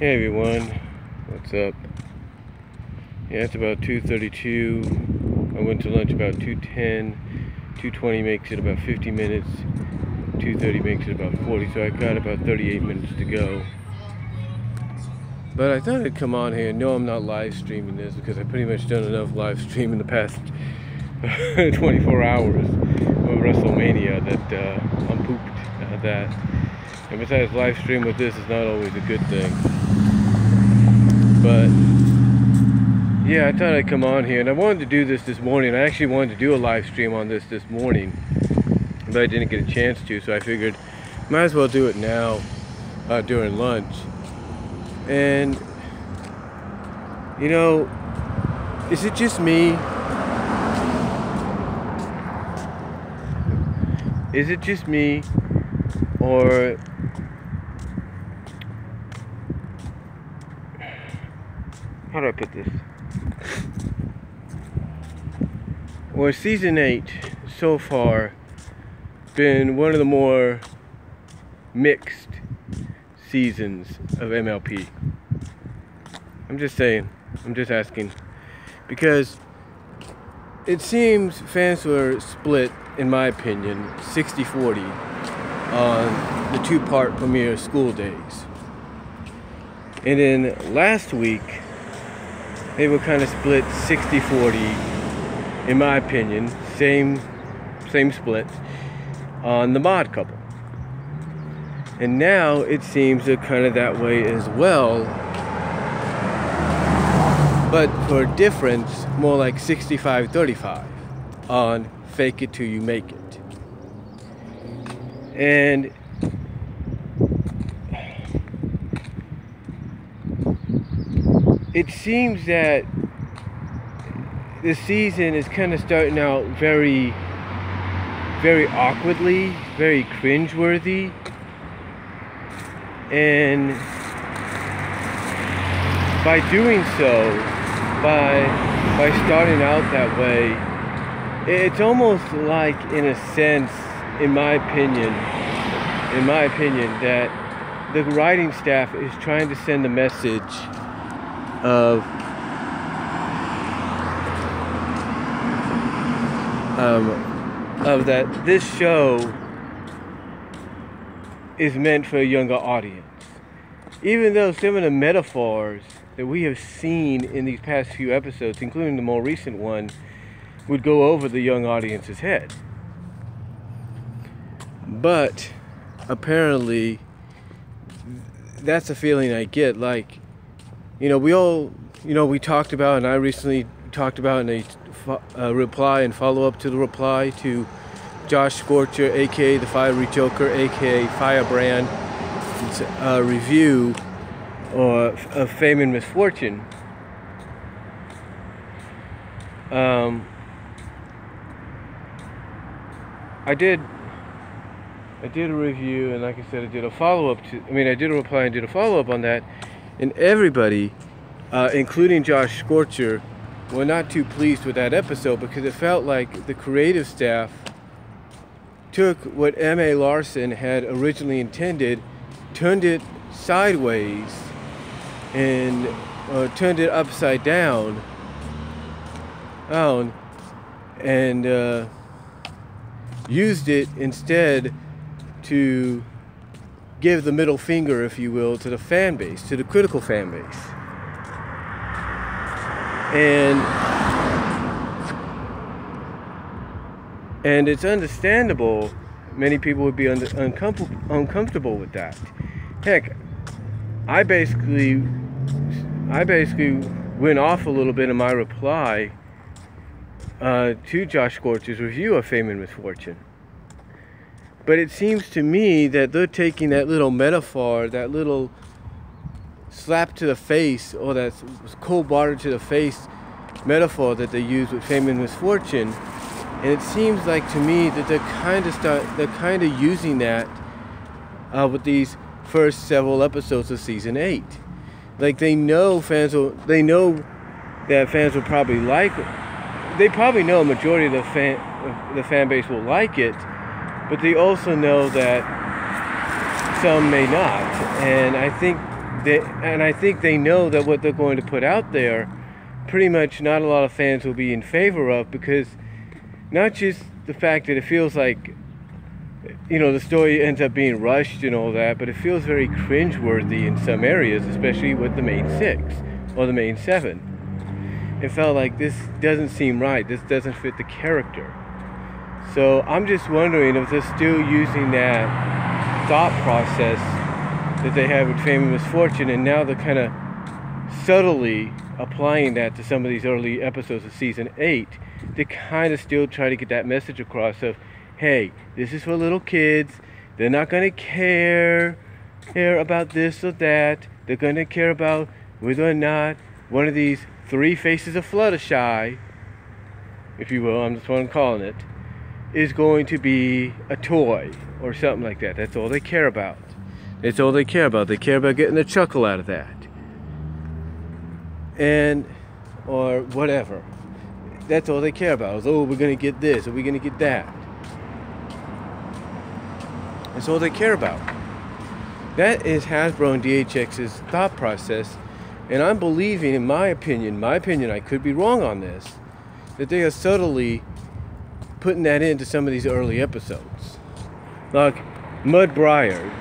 Hey everyone, what's up? Yeah, it's about 2:32. I went to lunch about 2:10. 2:20 makes it about 50 minutes. 2:30 makes it about 40, so I got about 38 minutes to go. But I thought I'd come on here. No, I'm not live streaming this because I've pretty much done enough live streaming the past 24 hours of WrestleMania that I'm pooped at that. And besides, live stream with this is not always a good thing. But yeah, I thought I'd come on here, and I wanted to do this morning. I actually wanted to do a live stream on this morning, but I didn't get a chance to, so I figured might as well do it now during lunch. And you know, is it just me? Is it just me, or how do I put this? Or season 8 so far been one of the more mixed seasons of MLP? I'm just saying, I'm just asking, because it seems fans were split, in my opinion, 60-40 on the two-part premiere School Days. And then last week they were kind of split 60-40, in my opinion, same split, on the Mod couple. And now it seems they're kind of that way as well, but for a difference, more like 65-35 on Fake It Till You Make It. And it seems that the season is kind of starting out very, very awkwardly, very cringeworthy, and by doing so, by starting out that way, it's almost like, in a sense, in my opinion, that the writing staff is trying to send a message of that this show is meant for a younger audience, even though some of the metaphors that we have seen in these past few episodes, including the more recent one, would go over the young audience's head. But apparently that's a feeling I get. Like, we talked about, and I recently talked about in a reply and follow-up to the reply to Josh Scorcher, aka the Fiery Joker, aka Firebrand, review of Fame and Misfortune. I did a review, and like I said, I did a reply and did a follow-up on that, and everybody, including Josh Scorcher, were not too pleased with that episode because it felt like the creative staff took what M.A. Larson had originally intended, turned it sideways, and turned it upside down, and used it instead to give the middle finger, if you will, to the fan base, to the critical fan base. And it's understandable many people would be uncomfortable with that. Heck, I basically went off a little bit in my reply to Josh Scorcher's review of Fame and Misfortune. But it seems to me that they're taking that little metaphor, that little slap to the face, or that cold water to the face metaphor that they use with Fame and Misfortune, and it seems like to me that they're kind of using that with these first several episodes of season 8. Like, they know that fans will probably like it. They probably know a majority of the fan base will like it, but they also know that some may not. And I think and I think they know that what they're going to put out there, pretty much not a lot of fans will be in favor of, because not just the fact that it feels like, the story ends up being rushed and all that, but it feels very cringeworthy in some areas, especially with the main 6 or the main 7. It felt like this doesn't seem right. This doesn't fit the character. So I'm just wondering if they're still using that thought process that they have with Fame and Misfortune, and now they're kind of subtly applying that to some of these early episodes of season 8 to kind of still try to get that message across of, hey, this is for little kids. They're not going to care about this or that. They're going to care about whether or not one of these 3 faces of Fluttershy, if you will, I'm just what I'm calling it, is going to be a toy or something like that. That's all they care about. That's all they care about. They care about getting a chuckle out of that. Or whatever. That's all they care about. Is, oh, we're going to get this, or we're going to get that. That's all they care about. That is Hasbro and DHX's thought process. And I'm believing, in my opinion, I could be wrong on this, that they are subtly putting that into some of these early episodes. Like Mudbriar,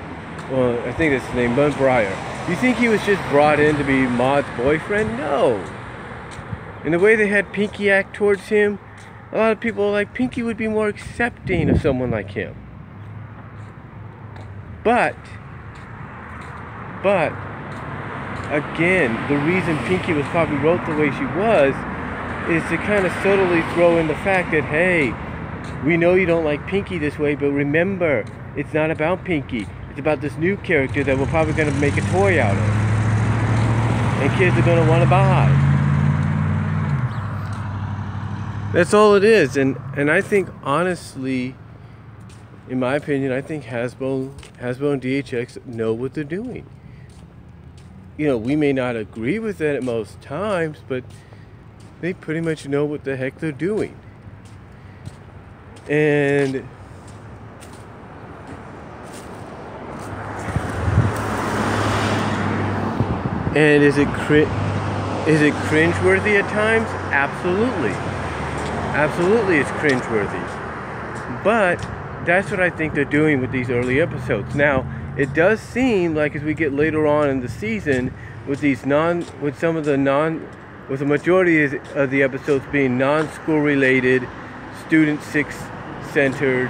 well, I think that's his name, Mudbriar. You think he was just brought in to be Maud's boyfriend? No. And the way they had Pinky act towards him, a lot of people are like, Pinky would be more accepting of someone like him. But, again, the reason Pinky was probably wrote the way she was is to kind of subtly throw in the fact that, hey, we know you don't like Pinky this way, but remember, it's not about Pinky. It's about this new character that we're probably going to make a toy out of. And kids are going to want to buy. That's all it is. And I think, honestly, in my opinion, I think Hasbro and DHX know what they're doing. We may not agree with it at most times, but they pretty much know what the heck they're doing. And is it cringeworthy at times? Absolutely. Absolutely it's cringeworthy. But that's what I think they're doing with these early episodes. Now, it does seem like as we get later on in the season, with the majority of the episodes being non-school related, student 6 centered,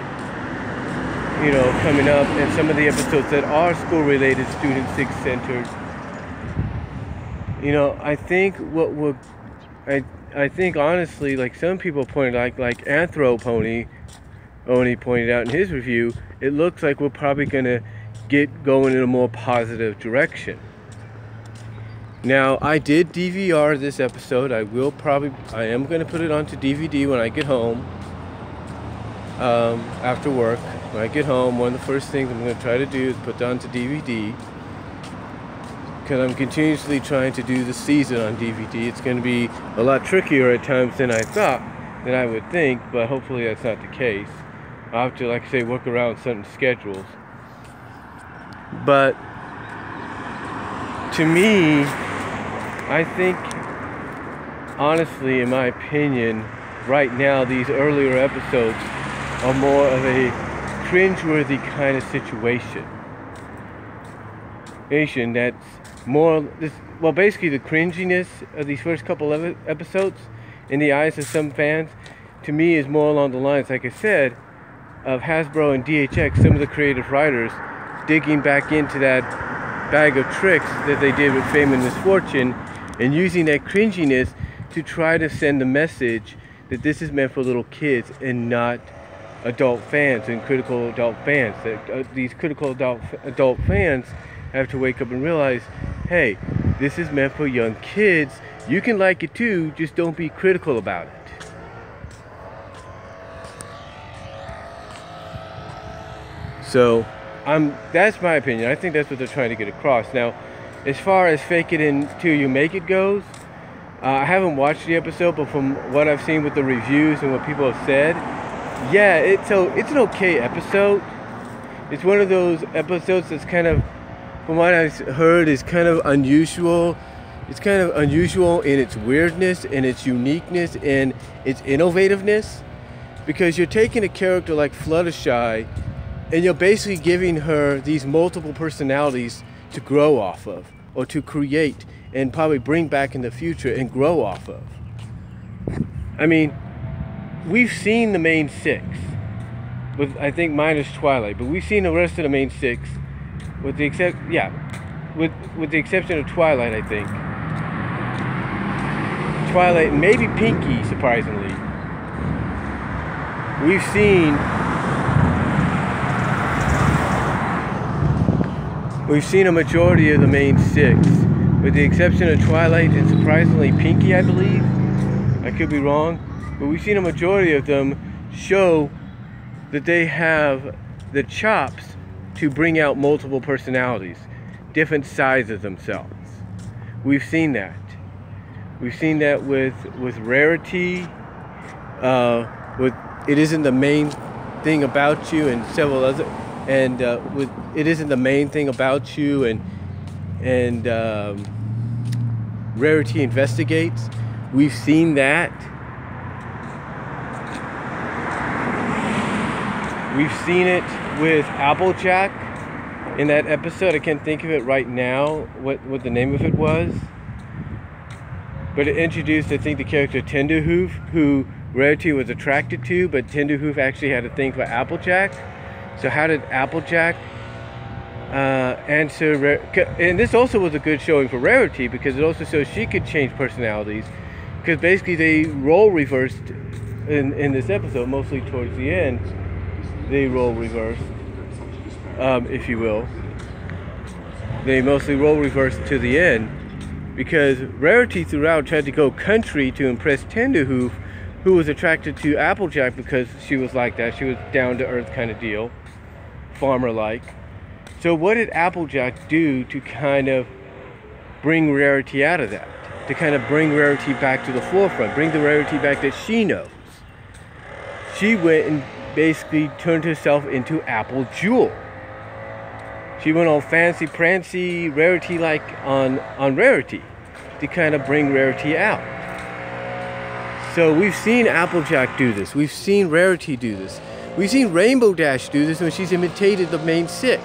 coming up, and some of the episodes that are school related, student 6 centered. I think I think honestly, like some people pointed out, like Anthropony Oni pointed out in his review, it looks like we're probably going to get going in a more positive direction. Now, I did DVR this episode. I am going to put it onto DVD when I get home, after work. When I get home, one of the first things I'm going to try to do is put it onto DVD, because I'm continuously trying to do the season on DVD. It's going to be a lot trickier at times than I thought, than I would think, but hopefully that's not the case. I'll have to, like I say, work around certain schedules. But to me, I think, honestly, in my opinion, right now, these earlier episodes are more of a cringeworthy kind of situation. That's more, basically the cringiness of these first couple of episodes, in the eyes of some fans, to me is more along the lines, like I said, of Hasbro and DHX, some of the creative writers, digging back into that bag of tricks that they did with Fame and Misfortune, and using that cringiness to try to send the message that this is meant for little kids and not adult fans and critical adult fans. That these critical adult fans have to wake up and realize, hey, this is meant for young kids. You can like it too, just don't be critical about it. So, that's my opinion. I think that's what they're trying to get across. Now, as far as fake it until you make it goes, I haven't watched the episode, but from what I've seen with the reviews and what people have said, yeah, it's an okay episode. It's one of those episodes that's kind of from what I've heard, is kind of unusual. It's kind of unusual in its weirdness, in its uniqueness, in its innovativeness, because you're taking a character like Fluttershy and you're basically giving her these multiple personalities to grow off of, or to create and probably bring back in the future and grow off of. I mean, we've seen the main six, with I think minus Twilight, but we've seen the rest of the main six, with the with the exception of Twilight, I think. Twilight, and maybe Pinky, surprisingly. We've seen a majority of the main six, with the exception of Twilight and surprisingly Pinky, I believe. I could be wrong, but we've seen a majority of them show that they have the chops to bring out multiple personalities, different sides of themselves. We've seen that. We've seen that with Rarity, with It Isn't the Main Thing About You, and several other, and with It Isn't the Main Thing About You, and Rarity Investigates. We've seen that. We've seen it with Applejack in that episode. I can't think of it right now, what the name of it was. But it introduced, I think, the character Tenderhoof, who Rarity was attracted to, but Tenderhoof actually had a thing for Applejack. So how did Applejack answer? And this also was a good showing for Rarity, because it also shows she could change personalities. Because basically they role reversed in this episode, mostly towards the end. They role reversed, if you will. They mostly role reversed to the end, because Rarity throughout tried to go country to impress Tenderhoof, who was attracted to Applejack because she was like that. She was down to earth kind of deal, farmer-like. So what did Applejack do to kind of bring Rarity out of that? To kind of bring Rarity back to the forefront, bring the Rarity back that she knows. She went and basically turned herself into Apple Jewel. She went all fancy prancy, Rarity-like on Rarity to kind of bring Rarity out. So we've seen Applejack do this. We've seen Rarity do this. We've seen Rainbow Dash do this when she's imitated the main six.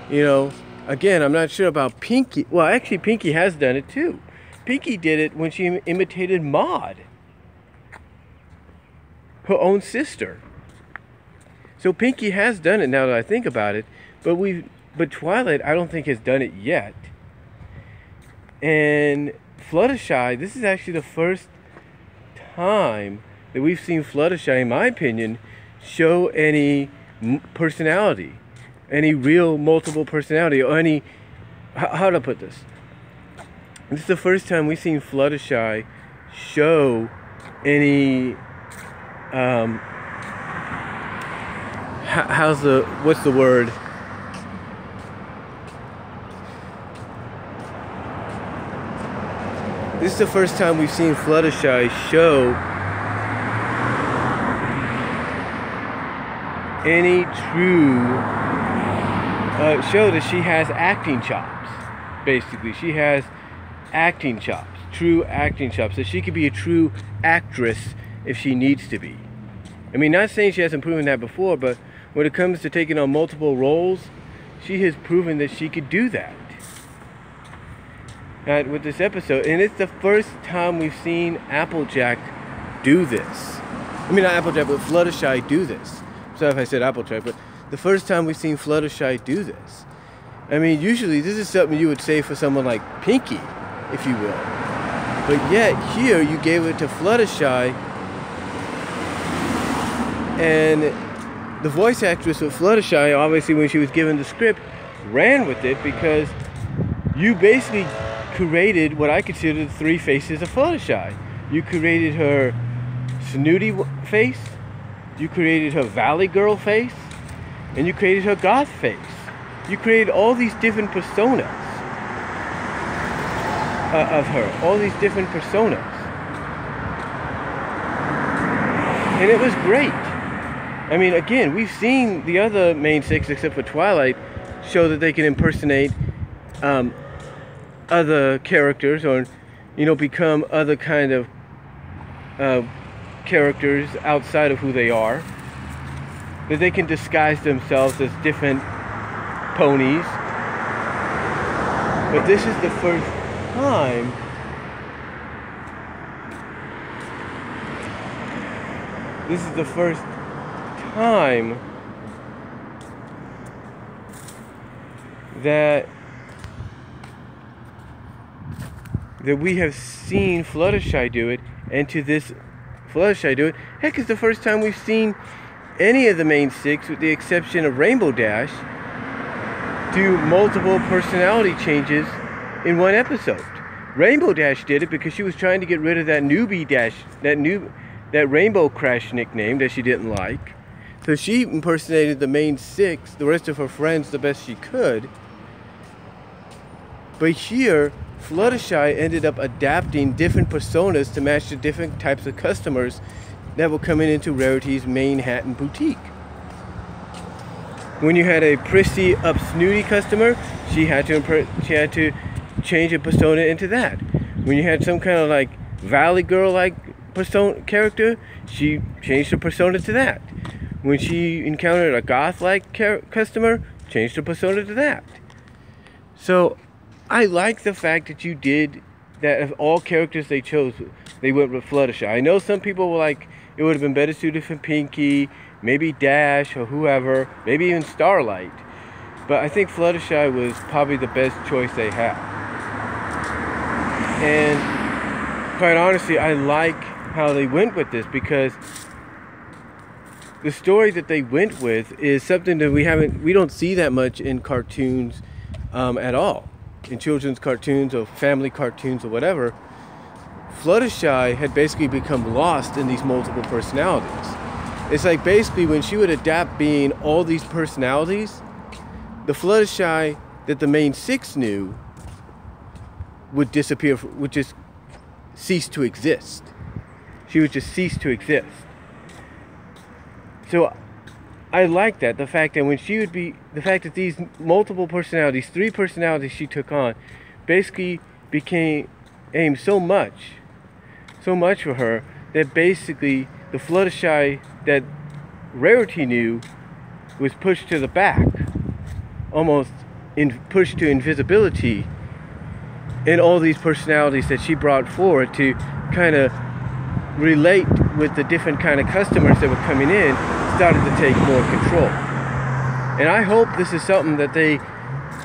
You know, again, I'm not sure about Pinky. Well, actually, Pinky has done it too. Pinky did it when she imitated Maud, her own sister. So Pinky has done it, now that I think about it, but Twilight I don't think has done it yet. And Fluttershy, this is actually the first time that we've seen Fluttershy, in my opinion, show any personality, any real multiple personality, or any, how to put this? This is the first time we've seen Fluttershy show any what's the word? This is the first time we've seen Fluttershy show any true, show that she has acting chops. Basically, she has acting chops, true acting chops, that she could be a true actress if she needs to be. I mean, not saying she hasn't proven that before, but when it comes to taking on multiple roles, she has proven that she could do that. With this episode, and it's the first time we've seen Applejack do this. I mean, not Applejack, but Fluttershy do this. Sorry if I said Applejack, but the first time we've seen Fluttershy do this. I mean, usually this is something you would say for someone like Pinky, if you will. But yet, here, you gave it to Fluttershy, and the voice actress of Fluttershy, obviously when she was given the script, ran with it, because you basically created what I consider the three faces of Fluttershy. You created her snooty face, you created her Valley Girl face, and you created her goth face. You created all these different personas of her, all these different personas. And it was great. I mean, again, we've seen the other main six, except for Twilight, show that they can impersonate other characters, or become other kind of characters outside of who they are. That they can disguise themselves as different ponies. But this is the first time that we have seen Fluttershy do it, and to this Fluttershy do it. Heck, it's the first time we've seen any of the main six, with the exception of Rainbow Dash, do multiple personality changes in one episode. Rainbow Dash did it because she was trying to get rid of that newbie Dash, that Rainbow Crash nickname that she didn't like. So she impersonated the main six, the rest of her friends, the best she could. But here, Fluttershy ended up adapting different personas to match the different types of customers that were coming into Rarity's Manhattan boutique. When you had a prissy, up-snooty customer, she had to change a persona into that. When you had some kind of like Valley Girl-like persona character, she changed her persona to that. When she encountered a goth-like customer, changed her persona to that. So I like the fact that you did that. Of all characters they chose, they went with Fluttershy. I know some people were like, it would have been better suited for Pinkie, maybe Dash, or whoever, maybe even Starlight. But I think Fluttershy was probably the best choice they had. And quite honestly, I like how they went with this, because the story that they went with is something that we don't see that much in cartoons at all. In children's cartoons or family cartoons or whatever. Fluttershy had basically become lost in these multiple personalities. It's like basically when she would adapt being all these personalities, the Fluttershy that the main six knew would disappear, would just cease to exist. She would just cease to exist. So I like that, the fact that these multiple personalities, 3 personalities she took on, basically became so much for her, that basically the Fluttershy that Rarity knew was pushed to the back, almost pushed to invisibility, in all these personalities that she brought forward to kind of relate with the different kind of customers that were coming in, started to take more control. And I hope this is something that they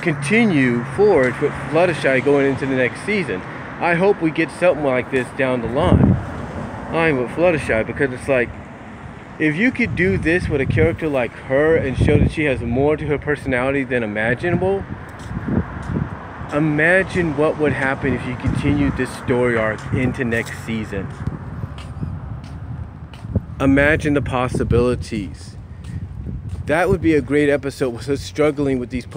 continue forward with Fluttershy going into the next season. I hope we get something like this down the line. I'm with Fluttershy, because it's like, if you could do this with a character like her and show that she has more to her personality than imaginable, imagine what would happen if you continued this story arc into next season. Imagine the possibilities. That would be a great episode, with her struggling with these 3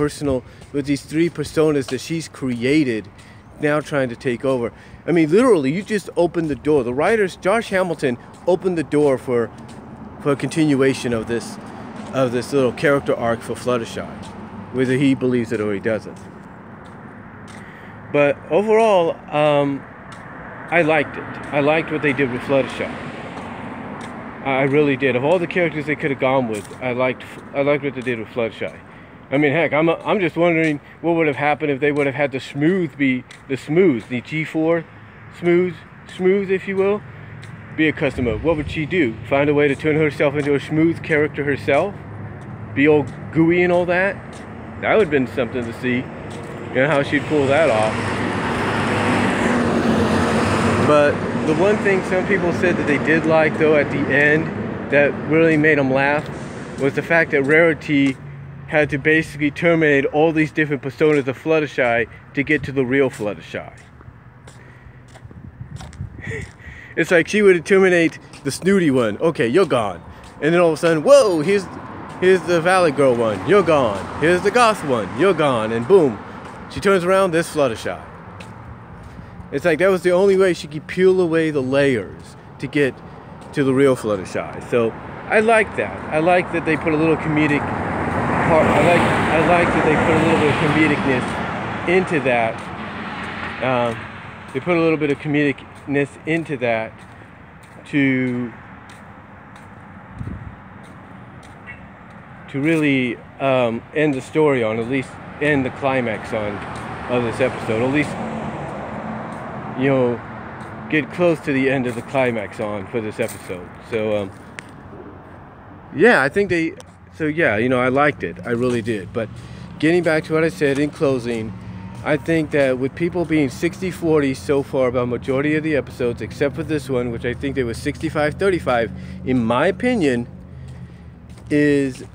personas that she's created, now trying to take over. I mean, literally, you just opened the door. The writers, Josh Hamilton, opened the door for a continuation of this little character arc for Fluttershy, whether he believes it or he doesn't. But overall, I liked it. I liked what they did with Fluttershy. I really did. Of all the characters they could have gone with, I liked what they did with Fluttershy. I mean, heck, I'm just wondering what would have happened if they would have had the Smooth be the Smooth, the G4 Smooth, if you will, be a customer. What would she do? Find a way to turn herself into a smooth character herself? Be all gooey and all that? That would have been something to see. You know how she'd pull that off. But the one thing some people said that they did like, though, at the end, that really made them laugh, was the fact that Rarity had to basically terminate all these different personas of Fluttershy to get to the real Fluttershy. It's like she would terminate the snooty one. Okay, you're gone. And then all of a sudden, whoa, here's the Valley Girl one. You're gone. Here's the Goth one. You're gone. And boom, she turns around, there's Fluttershy. It's like that was the only way she could peel away the layers to get to the real Fluttershy. So I like that. I like that they put a little comedic part. I like that they put a little bit of comedicness into that. They put a little bit of comedicness into that to really end the story on, at least end the climax on of this episode. At least, you know, get close to the end of the climax on for this episode. So yeah, I think they. So yeah, you know, I liked it. I really did. But getting back to what I said in closing, I think that with people being 60-40 so far about majority of the episodes, except for this one, which I think they were 65-35, in my opinion, is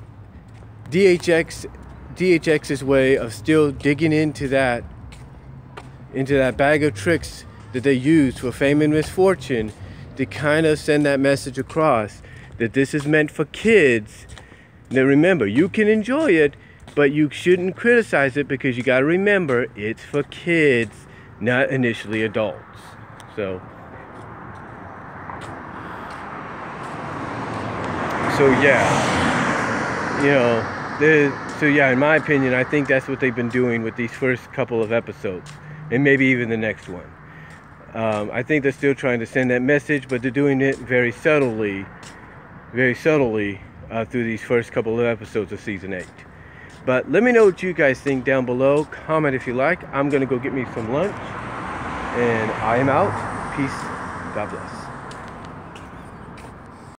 DHX's way of still digging into that bag of tricks that they use for fame and misfortune to kind of send that message across that this is meant for kids. Now remember, you can enjoy it, but you shouldn't criticize it, because you got to remember it's for kids, not initially adults. So yeah, you know, so yeah, in my opinion, I think that's what they've been doing with these first couple of episodes, and maybe even the next one. I think they're still trying to send that message, but they're doing it very subtly through these first couple of episodes of season 8. But let me know what you guys think down below. Comment if you like. I'm gonna go get me some lunch, and I am out. Peace. God bless.